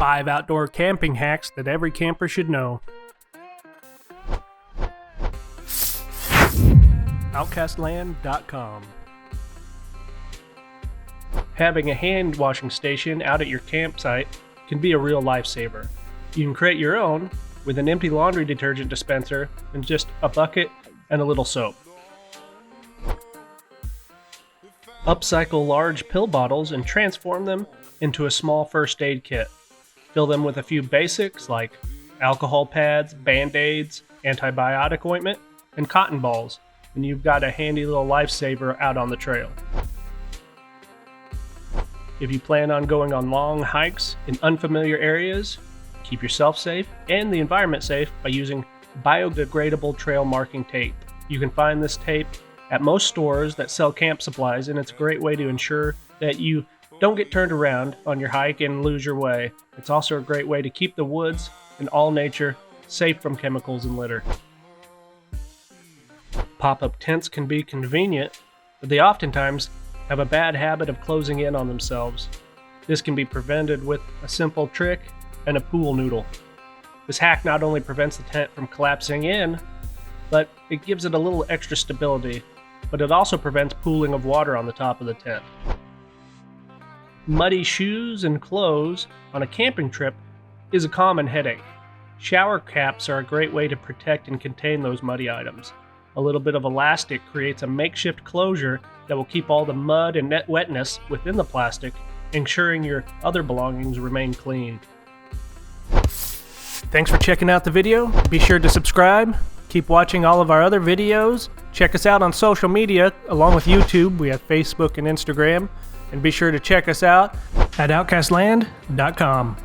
5 outdoor camping hacks that every camper should know. Outcastland.com. Having a hand washing station out at your campsite can be a real lifesaver. You can create your own with an empty laundry detergent dispenser and just a bucket and a little soap. Upcycle large pill bottles and transform them into a small first aid kit. Fill them with a few basics like alcohol pads, band-aids, antibiotic ointment, and cotton balls, and you've got a handy little lifesaver out on the trail. If you plan on going on long hikes in unfamiliar areas, keep yourself safe and the environment safe by using biodegradable trail marking tape. You can find this tape at most stores that sell camp supplies, and it's a great way to ensure that you don't get turned around on your hike and lose your way. It's also a great way to keep the woods and all nature safe from chemicals and litter. Pop-up tents can be convenient, but they oftentimes have a bad habit of closing in on themselves. This can be prevented with a simple trick and a pool noodle. This hack not only prevents the tent from collapsing in, but it gives it a little extra stability, but it also prevents pooling of water on the top of the tent. Muddy shoes and clothes on a camping trip is a common headache. Shower caps are a great way to protect and contain those muddy items. A little bit of elastic creates a makeshift closure that will keep all the mud and net wetness within the plastic, ensuring your other belongings remain clean. Thanks for checking out the video. Be sure to subscribe. Keep watching all of our other videos. Check us out on social media along with YouTube. We have Facebook and Instagram. And be sure to check us out at outcastland.com.